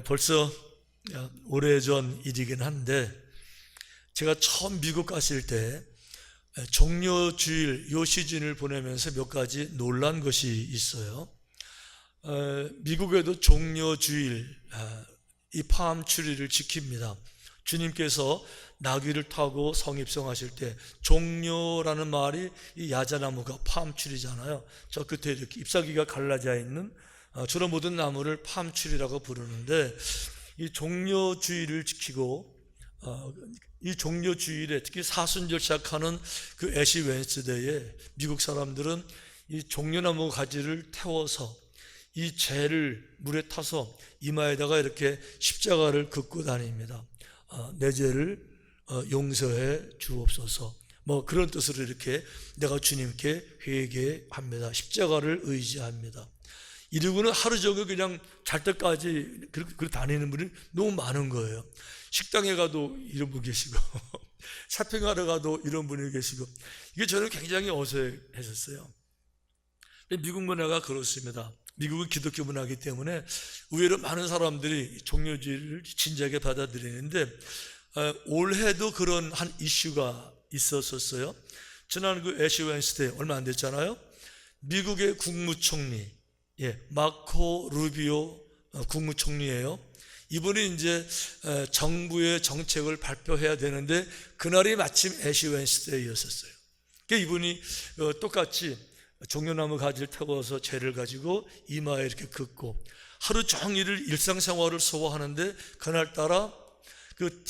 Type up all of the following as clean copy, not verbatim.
벌써 오래전 일이긴 한데, 제가 처음 미국 갔을 때 종료주일 요 시즌을 보내면서 몇 가지 놀란 것이 있어요. 미국에도 종료주일, 이 팜트리를 지킵니다. 주님께서 나귀를 타고 성입성하실 때 종료라는 말이 이 야자나무가 팜트리잖아요. 저 끝에 이렇게 잎사귀가 갈라져 있는 저런 모든 나무를 팜트리라고 부르는데, 이 종료주일을 지키고 이 종료주일에 특히 사순절 시작하는 그 애시 웬스데이에 미국 사람들은 이 종려나무 가지를 태워서 이 재를 물에 타서 이마에다가 이렇게 십자가를 긋고 다닙니다. 내 죄를 용서해 주옵소서, 뭐 그런 뜻으로 이렇게 내가 주님께 회개합니다. 십자가를 의지합니다. 이러고는 하루 종일 그냥 잘 때까지 그렇게 다니는 분이 너무 많은 거예요. 식당에 가도 이런 분 계시고 쇼핑하러 가도 이런 분이 계시고, 이게 저는 굉장히 어색했었어요. 미국 문화가 그렇습니다. 미국은 기독교 문화이기 때문에 의외로 많은 사람들이 종료주의를 진지하게 받아들이는데, 올해도 그런 한 이슈가 있었어요. 지난 그 애시 웬스데이 얼마 안 됐잖아요. 미국의 국무총리, 마코 루비오 국무총리예요. 이분이 이제 정부의 정책을 발표해야 되는데 그날이 마침 애시 웬스데이였었어요. 그러니까 이분이 똑같이 종려나무 가지를 태워서 재를 가지고 이마에 이렇게 긋고 하루 종일을 일상생활을 소화하는데, 그날따라 그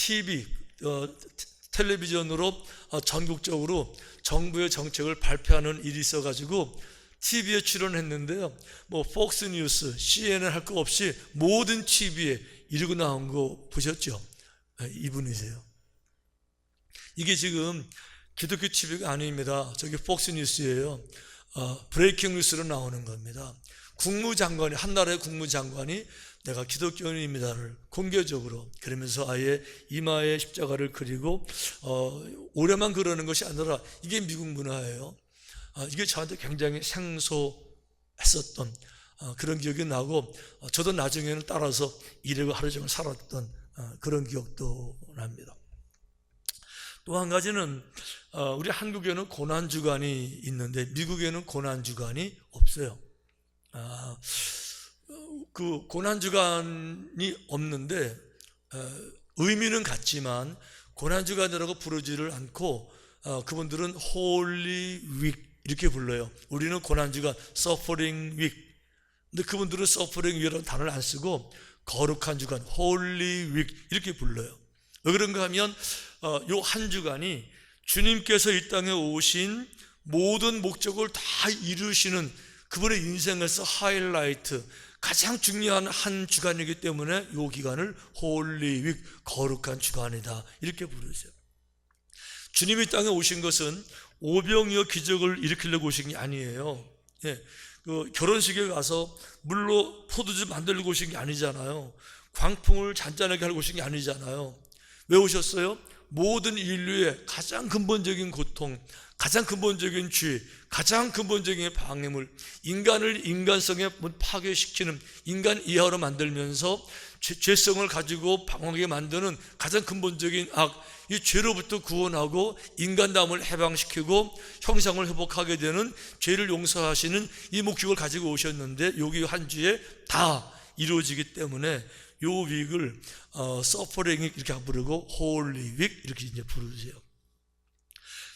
텔레비전으로 전국적으로 정부의 정책을 발표하는 일이 있어가지고 TV에 출연했는데요, 뭐 폭스뉴스, CNN 할 거 없이 모든 TV에 이러고 나온 거 보셨죠? 이분이세요. 이게 지금 기독교 TV가 아닙니다. 저기 폭스뉴스예요. 브레이킹 뉴스로 나오는 겁니다. 국무장관이, 한 나라의 국무장관이 내가 기독교인입니다를 공개적으로 그러면서 아예 이마에 십자가를 그리고 올해만 그러는 것이 아니라 이게 미국 문화예요. 이게 저한테 굉장히 생소했었던 그런 기억이 나고, 저도 나중에는 따라서 이러고 하루 종일 살았던 그런 기억도 납니다. 또 한 가지는 우리 한국에는 고난주간이 있는데 미국에는 고난주간이 없어요. 그 고난주간이 없는데 의미는 같지만 고난주간이라고 부르지를 않고 그분들은 홀리 윅 이렇게 불러요. 우리는 고난주간 서퍼링 윅, 근데 그분들은 서퍼링 윅이라는 단어를 안 쓰고 거룩한 주간 홀리 윅 이렇게 불러요. 왜 그런가 하면 요 한 주간이 주님께서 이 땅에 오신 모든 목적을 다 이루시는 그분의 인생에서 하이라이트, 가장 중요한 한 주간이기 때문에 이 기간을 홀리 윅, 거룩한 주간이다 이렇게 부르세요. 주님이 이 땅에 오신 것은 오병이어 기적을 일으키려고 오신 게 아니에요. 그 결혼식에 가서 물로 포도주 만들려고 오신 게 아니잖아요. 광풍을 잔잔하게 하려고 오신 게 아니잖아요. 왜 오셨어요? 모든 인류의 가장 근본적인 고통, 가장 근본적인 죄, 가장 근본적인 방해물, 인간을 인간성에 파괴시키는 인간 이하로 만들면서 죄성을 가지고 방황하게 만드는 가장 근본적인 악, 이 죄로부터 구원하고 인간다움을 해방시키고 형상을 회복하게 되는 죄를 용서하시는 이 목적을 가지고 오셨는데, 여기 한 주에 다 이루어지기 때문에 요 윅을 서퍼링 이렇게 부르고 홀리 윅 이렇게 이제 부르세요.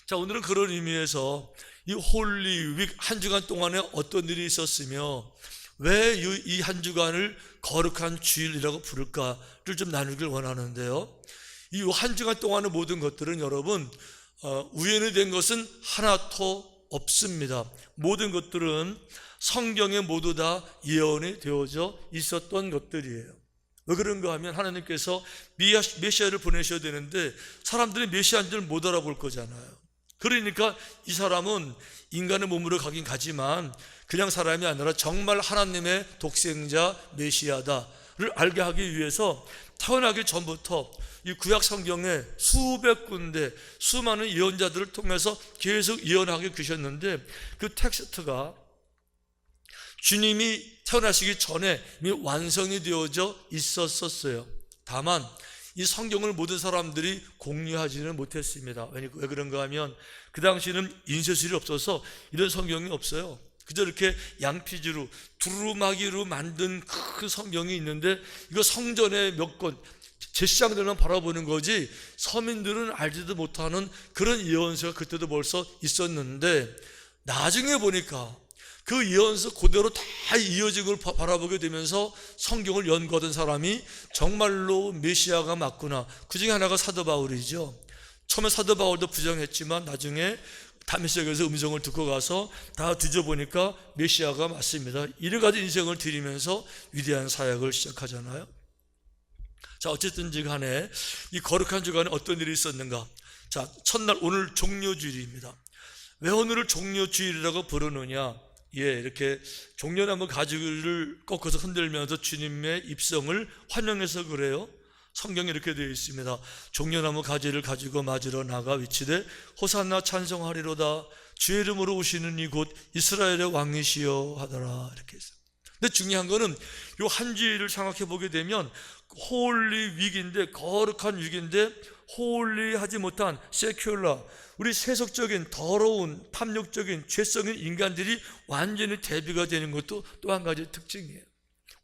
자, 오늘은 그런 의미에서 이 홀리 윅 한 주간 동안에 어떤 일이 있었으며 왜 이 한 주간을 거룩한 주일이라고 부를까를 좀 나누길 원하는데요, 이 한 주간 동안의 모든 것들은 여러분 우연이 된 것은 하나도 없습니다. 모든 것들은 성경에 모두 다 예언이 되어져 있었던 것들이에요. 왜 그런가 하면 하나님께서 메시아를 보내셔야 되는데 사람들이 메시아인 줄 못 알아볼 거잖아요. 그러니까 이 사람은 인간의 몸으로 가긴 가지만 그냥 사람이 아니라 정말 하나님의 독생자 메시아다를 알게 하기 위해서 태어나기 전부터 이 구약 성경에 수백 군데 수많은 예언자들을 통해서 계속 예언하게 계셨는데, 그 텍스트가 주님이 태어나시기 전에 이미 완성이 되어져 있었어요. 다만 이 성경을 모든 사람들이 공유하지는 못했습니다. 왜 그런가 하면 그 당시에는 인쇄술이 없어서 이런 성경이 없어요. 그저 이렇게 양피지로 두루마기로 만든 큰 성경이 있는데 이거 성전에 몇 권, 제사장들만 바라보는 거지 서민들은 알지도 못하는 그런 예언서가 그때도 벌써 있었는데, 나중에 보니까 그 예언서 그대로 다 이어진 걸 바라보게 되면서 성경을 연구하던 사람이 정말로 메시아가 맞구나. 그 중에 하나가 사도 바울이죠. 처음에 사도 바울도 부정했지만 나중에 다메섹에서 음성을 듣고 가서 다 뒤져보니까 메시아가 맞습니다. 이래가지고 인생을 드리면서 위대한 사역을 시작하잖아요. 자, 어쨌든지 간에 이 거룩한 주간에 어떤 일이 있었는가. 자, 첫날 오늘 종려주일입니다. 왜 오늘을 종려주일이라고 부르느냐. 이렇게 종려나무 가지를 꺾어서 흔들면서 주님의 입성을 환영해서 그래요. 성경에 이렇게 되어 있습니다. 종려나무 가지를 가지고 맞으러 나가 외치되 호산나 찬송하리로다. 주의 이름으로 오시는 이곳 이스라엘의 왕이시여 하더라. 이렇게 했어요. 근데 중요한 거는 이 한 주일을 생각해 보게 되면 홀리 윅인데, 거룩한 윅인데 홀리하지 못한 세큘라, 우리 세속적인 더러운 탐욕적인 죄성인 인간들이 완전히 대비가 되는 것도 또 한 가지 특징이에요.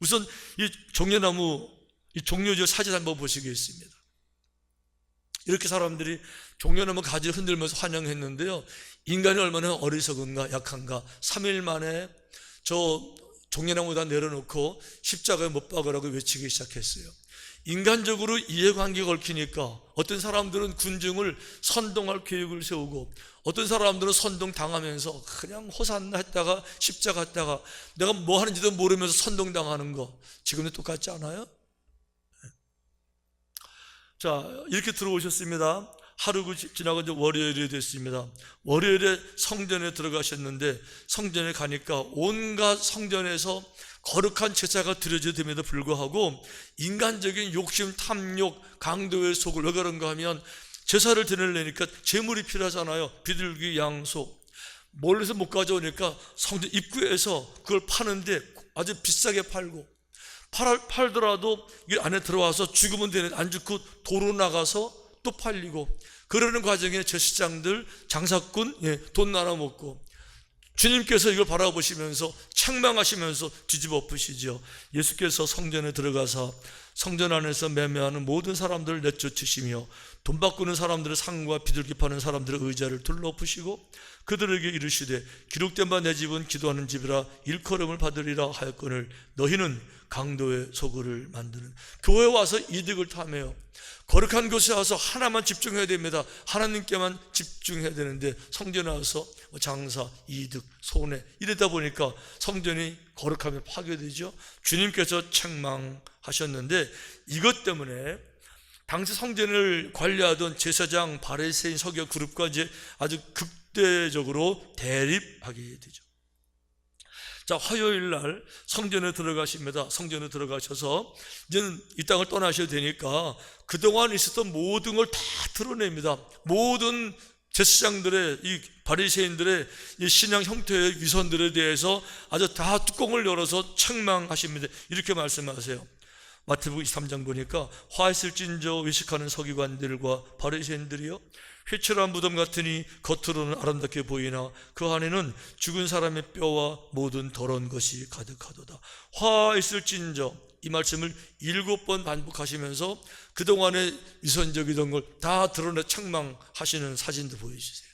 우선 이 종려나무, 이 종려주일 사진 한번 보시겠습니다. 이렇게 사람들이 종려나무 가지를 흔들면서 환영했는데요, 인간이 얼마나 어리석은가, 약한가. 3일 만에 저 종려나무 다 내려놓고 십자가에 못 박으라고 외치기 시작했어요. 인간적으로 이해관계가 얽히니까 어떤 사람들은 군중을 선동할 계획을 세우고, 어떤 사람들은 선동당하면서 그냥 호산나 했다가 십자가 했다가 내가 뭐 하는지도 모르면서 선동당하는 거, 지금도 똑같지 않아요? 자, 이렇게 들어오셨습니다. 하루 지나고 이제 월요일이 됐습니다. 월요일에 성전에 들어가셨는데, 성전에 가니까 온갖 성전에서 거룩한 제사가 드려져야 됨에도 불구하고 인간적인 욕심, 탐욕, 강도의 속을, 왜 그런가 하면 제사를 드리려니까 재물이 필요하잖아요. 비둘기, 양, 소. 멀리서 못 가져오니까 성전 입구에서 그걸 파는데 아주 비싸게 팔고, 팔더라도 이 안에 들어와서 죽으면 되는데 안 죽고 도로 나가서 또 팔리고, 그러는 과정에 제사장들, 장사꾼 돈 나눠 먹고, 주님께서 이걸 바라보시면서 책망하시면서 뒤집어 엎으시죠. 예수께서 성전에 들어가서 성전 안에서 매매하는 모든 사람들을 내쫓으시며 돈 바꾸는 사람들의 상과 비둘기 파는 사람들의 의자를 둘러엎으시고 그들에게 이르시되 기록된 바 내 집은 기도하는 집이라 일컬음을 받으리라 하였거늘 너희는 강도의 소굴을 만드는. 교회에 와서 이득을 탐해요. 거룩한 곳에 와서 하나만 집중해야 됩니다. 하나님께만 집중해야 되는데 성전에 와서 장사, 이득, 손해 이러다 보니까 성전이 거룩하면 파괴되죠. 주님께서 책망하셨는데, 이것 때문에 당시 성전을 관리하던 제사장, 바리새인, 서기관 그룹과 이제 아주 극대적으로 대립하게 되죠. 자, 화요일 날 성전에 들어가십니다. 성전에 들어가셔서 이제는 이 땅을 떠나셔야 되니까 그동안 있었던 모든 걸 다 드러냅니다. 모든 제사장들의, 이 바리새인들의 이 신앙 형태의 위선들에 대해서 아주 다 뚜껑을 열어서 책망하십니다. 이렇게 말씀하세요. 마태복음 23장 보니까 화했을진저 외식하는 서기관들과 바리새인들이요, 회칠한 무덤 같으니 겉으로는 아름답게 보이나 그 안에는 죽은 사람의 뼈와 모든 더러운 것이 가득하도다. 화있을진저, 이 말씀을 7번 반복하시면서 그동안의 위선적이던 걸 다 드러내 책망하시는 사진도 보여주세요.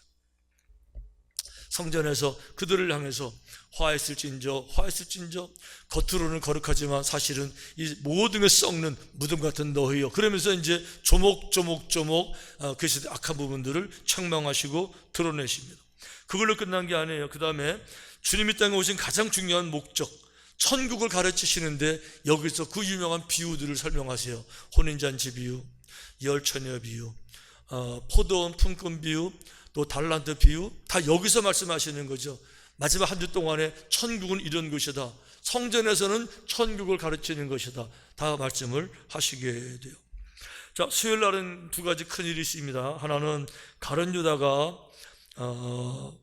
성전에서 그들을 향해서 화했을진저, 화했을진저, 겉으로는 거룩하지만 사실은 이 모든 게 썩는 무덤 같은 너희요. 그러면서 이제 조목조목 그 악한 부분들을 책망하시고 드러내십니다. 그걸로 끝난 게 아니에요. 그 다음에 주님이 땅에 오신 가장 중요한 목적, 천국을 가르치시는데 여기서 그 유명한 비유들을 설명하세요. 혼인잔치 비유, 열처녀 비유, 포도원 품꾼 비유, 또 달란트 비유, 다 여기서 말씀하시는 거죠. 마지막 한 주 동안에 천국은 이런 것이다, 성전에서는 천국을 가르치는 것이다, 다 말씀을 하시게 돼요. 자, 수요일 날은 두 가지 큰 일이 있습니다. 하나는 가룟 유다가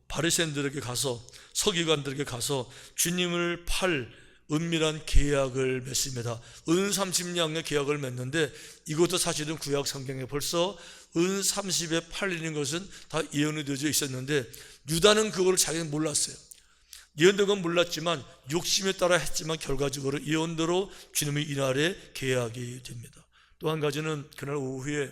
바리새인들에게 가서, 서기관들에게 가서 주님을 팔 은밀한 계약을 맺습니다. 은 30냥의 계약을 맺는데 이것도 사실은 구약 성경에 벌써 은 30에 팔리는 것은 다 예언이 되어져 있었는데 유다는 그거를 자기는 몰랐어요. 예언된 건 몰랐지만 욕심에 따라 했지만 결과적으로 예언대로 주님의 이날에 계약이 됩니다. 또 한 가지는 그날 오후에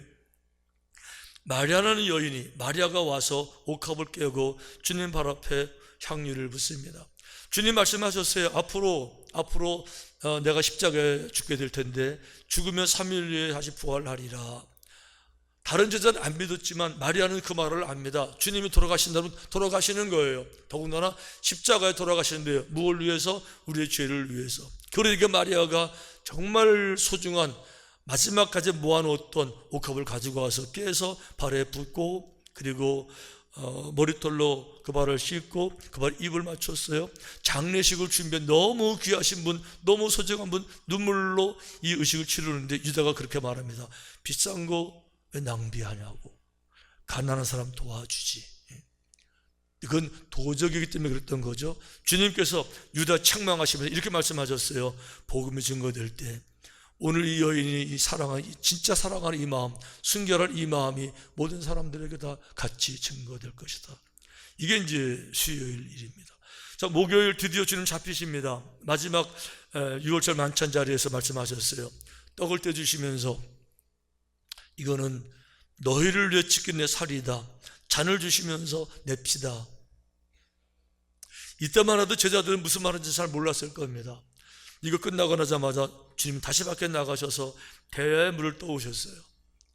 마리아라는 여인이 마리아가 와서 옥합을 깨고 주님 발 앞에 향유를 붓습니다. 주님 말씀하셨어요. 앞으로 내가 십자가에 죽게 될 텐데 죽으면 3일 후에 다시 부활하리라. 다른 제자는 안 믿었지만 마리아는 그 말을 압니다. 주님이 돌아가신다면 돌아가시는 거예요. 더군다나 십자가에 돌아가시는데요. 무엇을 위해서? 우리의 죄를 위해서. 그러니까 마리아가 정말 소중한 마지막까지 모아놓았던 옥합을 가지고 와서 깨서 발에 붓고 그리고 머리털로 그 발을 씻고 그 발 입을 맞췄어요. 장례식을 준비한 너무 귀하신 분, 너무 소중한 분 눈물로 이 의식을 치르는데 유다가 그렇게 말합니다. 비싼 거 왜 낭비하냐고. 가난한 사람 도와주지. 그건 도적이기 때문에 그랬던 거죠. 주님께서 유다 책망하시면서 이렇게 말씀하셨어요. 복음이 증거될 때 오늘 이 여인이 이 사랑하는, 진짜 사랑하는 이 마음, 순결한 이 마음이 모든 사람들에게 다 같이 증거될 것이다. 이게 이제 수요일 일입니다. 자, 목요일 드디어 주님 잡히십니다. 마지막 6월절 만찬 자리에서 말씀하셨어요. 떡을 떼주시면서 이거는 너희를 위해 지킨 내 살이다. 잔을 주시면서 내 피다. 이때만 해도 제자들은 무슨 말인지 잘 몰랐을 겁니다. 이거 끝나고 나자마자 주님 다시 밖에 나가셔서 대야에 물을 떠오셨어요.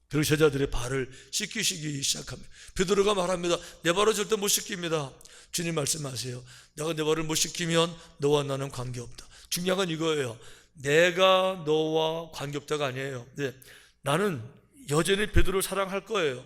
그리고 제자들의 발을 씻기시기 시작합니다. 베드로가 말합니다. 내 발을 절대 못 씻깁니다. 주님 말씀하세요. 내가 내 발을 못 씻기면 너와 나는 관계없다. 중요한 건 이거예요. 내가 너와 관계없다가 아니에요. 네, 나는 여전히 베드로를 사랑할 거예요.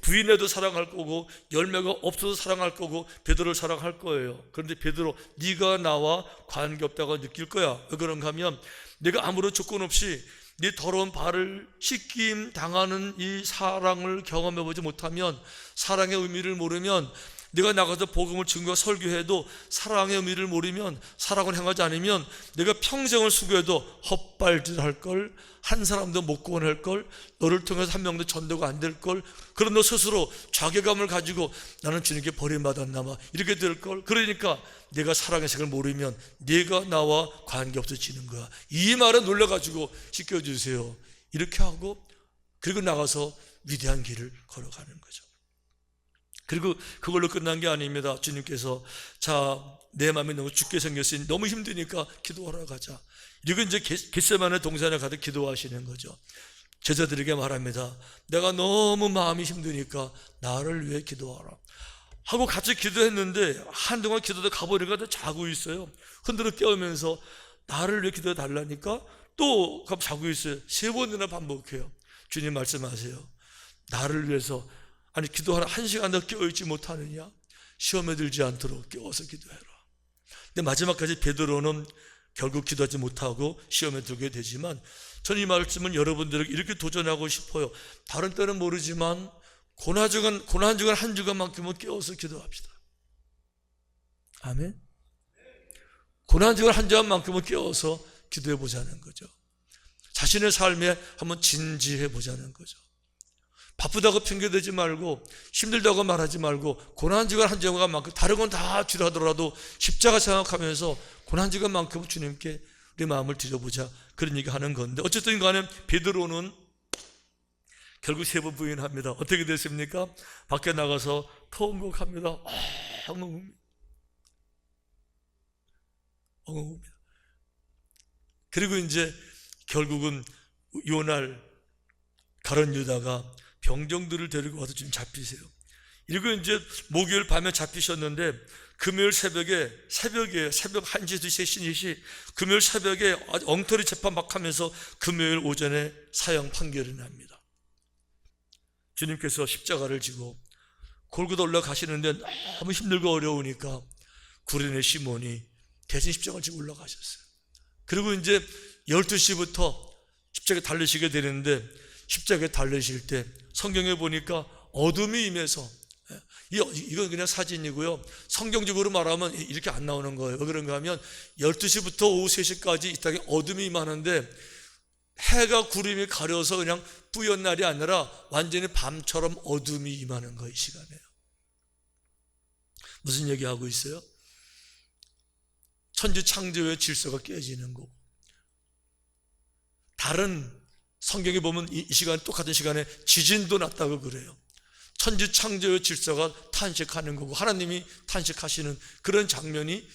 부인해도 사랑할 거고 열매가 없어도 사랑할 거고 베드로를 사랑할 거예요. 그런데 베드로, 네가 나와 관계없다고 느낄 거야. 왜 그런가 하면 내가 아무런 조건 없이 네 더러운 발을 씻김 당하는 이 사랑을 경험해보지 못하면, 사랑의 의미를 모르면, 내가 나가서 복음을 증거 설교해도 사랑의 의미를 모르면, 사랑을 행하지 않으면 내가 평생을 수고해도 헛발질할 걸, 한 사람도 못 구원할 걸, 너를 통해서 한 명도 전도가 안 될 걸, 그런 너 스스로 자괴감을 가지고 나는 주님께 버림받았나 봐 이렇게 될 걸. 그러니까 내가 사랑의 색을 모르면 네가 나와 관계없어지는 거야. 이 말에 놀라가지고 씻겨주세요 이렇게 하고, 그리고 나가서 위대한 길을 걸어가는 거죠. 그리고 그걸로 끝난 게 아닙니다. 주님께서 자, 내 마음이 너무 죽게 생겼으니 너무 힘드니까 기도하러 가자. 이거 이제 겟세마네 동산에 가서 기도하시는 거죠. 제자들에게 말합니다. 내가 너무 마음이 힘드니까 나를 위해 기도하라 하고 같이 기도했는데, 한동안 기도도 가보니까 자고 있어요. 흔들어 깨우면서 나를 위해 기도해 달라니까 또 자고 있어요. 3번이나 반복해요. 주님 말씀하세요. 나를 위해서, 아니 기도하라 1시간 더 깨어있지 못하느냐? 시험에 들지 않도록 깨워서 기도해라. 근데 마지막까지 베드로는 결국 기도하지 못하고 시험에 들게 되지만, 저는 이 말씀은 여러분들에게 이렇게 도전하고 싶어요. 다른 때는 모르지만 고난 주간 한 주간만큼은 깨워서 기도합시다. 아멘. 고난 주간 한 주간만큼은 깨워서 기도해 보자는 거죠. 자신의 삶에 한번 진지해 보자는 거죠. 바쁘다고 핑계대지 말고 힘들다고 말하지 말고 고난주간 한 주간만큼, 다른 건 다 지루하더라도 십자가 생각하면서 고난주간만큼 주님께 우리 마음을 드려보자, 그런 얘기 하는 건데, 어쨌든 간에 베드로는 결국 3번 부인합니다. 어떻게 됐습니까? 밖에 나가서 통곡합니다. 엉엉웁니다. 그리고 이제 결국은 요날 가룟 유다가 병정들을 데리고 와서 지금 잡히세요. 이리고 이제 목요일 밤에 잡히셨는데, 금요일 새벽 1시, 2시, 3시 금요일 새벽에 엉터리 재판 막 하면서 금요일 오전에 사형 판결이 납니다. 주님께서 십자가를 지고 골고다 올라가시는데 너무 힘들고 어려우니까 구레네 시몬이 대신 십자가를 지고 올라가셨어요. 그리고 이제 12시부터 십자가에 달리시게 되는데, 십자가에 달리실 때 성경에 보니까 어둠이 임해서 이건 그냥 사진이고요. 성경적으로 말하면 이렇게 안 나오는 거예요. 왜 그런가 하면 12시부터 오후 3시까지 이 땅에 어둠이 많은데 해가 구름이 가려서 그냥 뿌연 날이 아니라 완전히 밤처럼 어둠이 임하는 거예요. 이 시간에요. 무슨 얘기하고 있어요? 천지 창조의 질서가 깨지는 거고, 다른 성경에 보면 이 시간 똑같은 시간에 지진도 났다고 그래요. 천지 창조의 질서가 탄식하는 거고 하나님이 탄식하시는 그런 장면이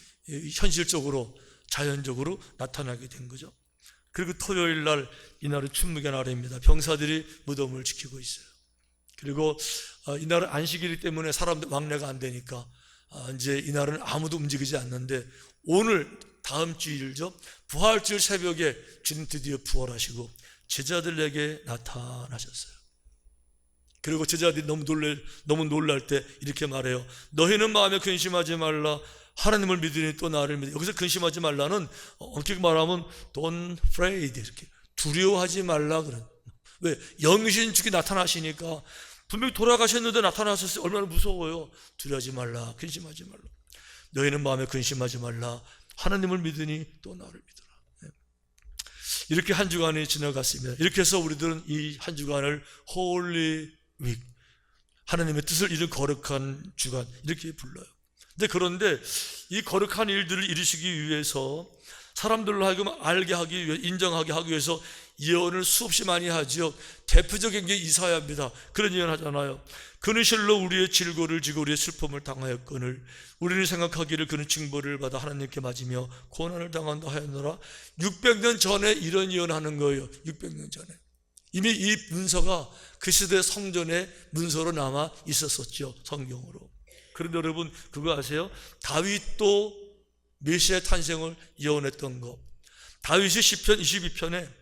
현실적으로 자연적으로 나타나게 된 거죠. 그리고 토요일 날, 이날은 충무의 날입니다. 병사들이 무덤을 지키고 있어요. 그리고 이날은 안식일이기 때문에 사람들 왕래가 안 되니까 이제 이날은 아무도 움직이지 않는데, 오늘 다음 주일죠, 부활주일 새벽에 주님 드디어 부활하시고 제자들에게 나타나셨어요. 그리고 제자들이 너무 놀랄 때 이렇게 말해요. 너희는 마음에 근심하지 말라. 하나님을 믿으니 또 나를 믿으니. 여기서 근심하지 말라는 엄격히 말하면 don't afraid, 이렇게 두려워하지 말라 그런. 왜? 영이신 주께 나타나시니까. 분명히 돌아가셨는데 나타나셨어요. 얼마나 무서워요. 두려워하지 말라, 근심하지 말라. 너희는 마음에 근심하지 말라. 하나님을 믿으니 또 나를 믿어라. 이렇게 한 주간이 지나갔습니다. 이렇게 해서 우리들은 이 한 주간을 홀리 윅, 하나님의 뜻을 이룬 거룩한 주간, 이렇게 불러요. 그런데 이 거룩한 일들을 이루시기 위해서 사람들로 하여금 알게 하기 위해, 인정하게 하기 위해서 예언을 수없이 많이 하지요. 대표적인 게 이사야입니다. 그런 예언 하잖아요. 그는 실로 우리의 질고를 지고 우리의 슬픔을 당하였거늘 우리는 생각하기를 그는 징벌을 받아 하나님께 맞으며 고난을 당한다 하였노라. 600년 전에 이런 예언하는 거예요. 600년 전에 이미 이 문서가 그 시대 성전에 문서로 남아 있었었죠, 성경으로. 그런데 여러분 그거 아세요? 다윗도 메시아의 탄생을 예언했던 거. 다윗이 시편 22편에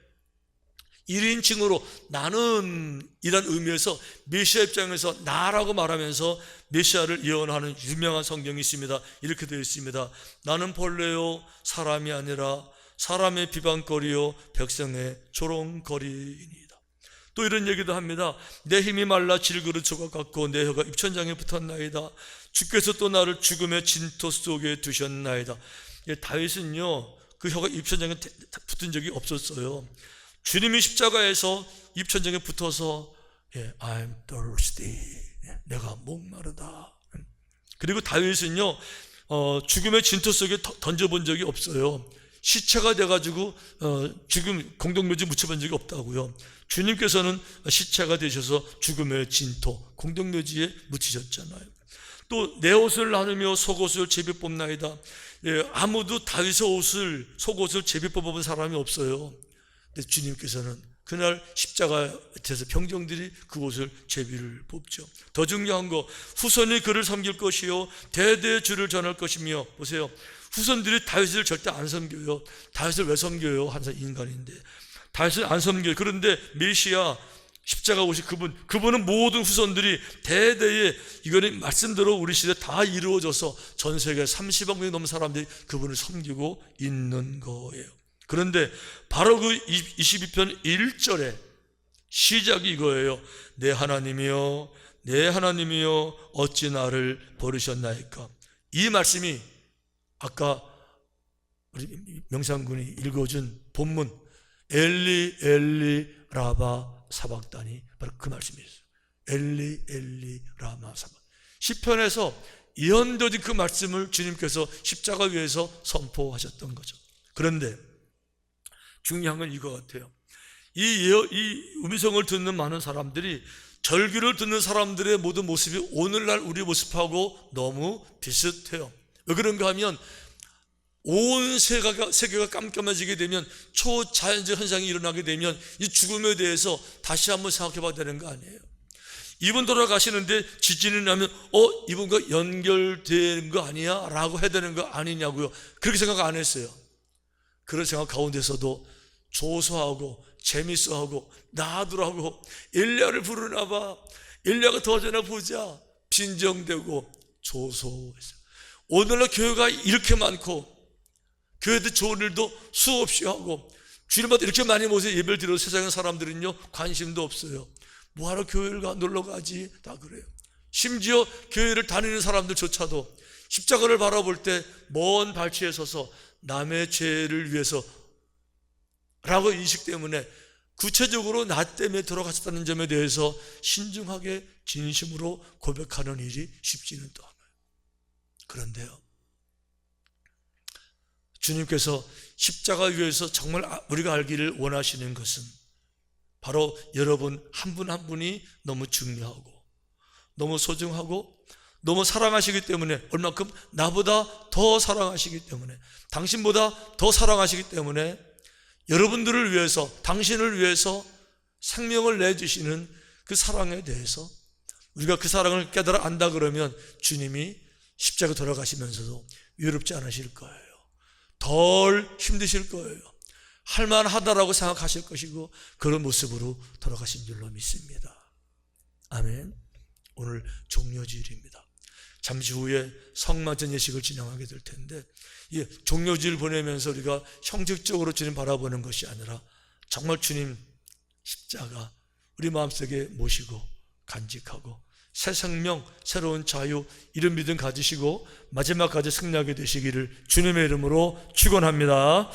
1인칭으로 나는 이란 의미에서 메시아 입장에서 나라고 말하면서 메시아를 예언하는 유명한 성경이 있습니다. 이렇게 되어 있습니다. 나는 본래요 사람이 아니라 사람의 비방거리요 백성의 조롱거리이니이다. 또 이런 얘기도 합니다. 내 힘이 말라 질그릇 조각 같고 내 혀가 입천장에 붙었나이다. 주께서 또 나를 죽음의 진토 속에 두셨나이다. 다윗은요 그 혀가 입천장에 붙은 적이 없었어요. 주님이 십자가에서 입천장에 붙어서 I'm thirsty, 내가 목마르다. 그리고 다윗은요 죽음의 진토 속에 던져본 적이 없어요. 시체가 돼가지고 죽음 공동묘지 묻혀본 적이 없다고요. 주님께서는 시체가 되셔서 죽음의 진토 공동묘지에 묻히셨잖아요. 또 내 옷을 나누며 속옷을 제비 뽑나이다. 아무도 다윗의 옷을, 속옷을 제비 뽑아본 사람이 없어요. 근데 주님께서는 그날 십자가에서 병정들이 그 옷을 제비를 뽑죠. 더 중요한 거, 후손이 그를 섬길 것이요 대대의 주를 전할 것이며. 보세요, 후손들이 다윗을 절대 안 섬겨요. 다윗을 왜 섬겨요? 한 인간인데 다윗을 안 섬겨요. 그런데 메시아 십자가 옷이 그분은 모든 후손들이 대대에, 이거는 말씀대로 우리 시대에 다 이루어져서 전 세계 30억 명이 넘는 사람들이 그분을 섬기고 있는 거예요. 그런데 바로 그 22편 1절에 시작이 이거예요. 내 하나님이여 내 하나님이여 어찌 나를 버리셨나이까. 이 말씀이 아까 우리 명상군이 읽어준 본문 엘리 엘리 라바 사박다니, 바로 그 말씀이었어요. 엘리 엘리 라마 사박. 시편에서 예언되어진 그 말씀을 주님께서 십자가 위에서 선포하셨던 거죠. 그런데 중요한 건 이거 같아요. 이 음성을 듣는 많은 사람들이 절규를 듣는 사람들의 모든 모습이 오늘날 우리 모습하고 너무 비슷해요. 왜 그런가 하면 온 세계가 깜깜해지게 되면, 초자연적 현상이 일어나게 되면 이 죽음에 대해서 다시 한번 생각해 봐야 되는 거 아니에요. 이분 돌아가시는데 지진이 나면 이분과 연결된 거 아니야? 라고 해야 되는 거 아니냐고요. 그렇게 생각 안 했어요. 그런 생각 가운데서도 조소하고 재밌어하고 나아두라고 엘리야를 부르나 봐. 엘리야가 더 전에 보자. 빈정되고 조소했어요. 오늘날 교회가 이렇게 많고 교회들 좋은 일도 수없이 하고 주일마다 이렇게 많이 모여서 예배를 드려도 세상의 사람들은요 관심도 없어요. 뭐하러 교회를 놀러 가지? 다 그래요. 심지어 교회를 다니는 사람들조차도 십자가를 바라볼 때 먼 발치에 서서 남의 죄를 위해서 라고 인식 때문에 구체적으로 나 때문에 돌아가셨다는 점에 대해서 신중하게 진심으로 고백하는 일이 쉽지는 또 않아요. 그런데요, 주님께서 십자가 위에서 정말 우리가 알기를 원하시는 것은 바로 여러분 한 분 한 분이 너무 중요하고 너무 소중하고 너무 사랑하시기 때문에, 얼마큼 나보다 더 사랑하시기 때문에, 당신보다 더 사랑하시기 때문에 여러분들을 위해서, 당신을 위해서 생명을 내주시는 그 사랑에 대해서 우리가 그 사랑을 깨달아 안다 그러면 주님이 십자가 돌아가시면서도 외롭지 않으실 거예요. 덜 힘드실 거예요. 할만하다라고 생각하실 것이고 그런 모습으로 돌아가신 줄로 믿습니다. 아멘. 오늘 종료주일입니다. 잠시 후에 성만찬 예식을 진행하게 될 텐데, 이 종료주일 보내면서 우리가 형식적으로 주님 바라보는 것이 아니라 정말 주님 십자가 우리 마음속에 모시고 간직하고 새 생명, 새로운 자유, 이런 믿음 가지시고 마지막까지 승리하게 되시기를 주님의 이름으로 축원합니다.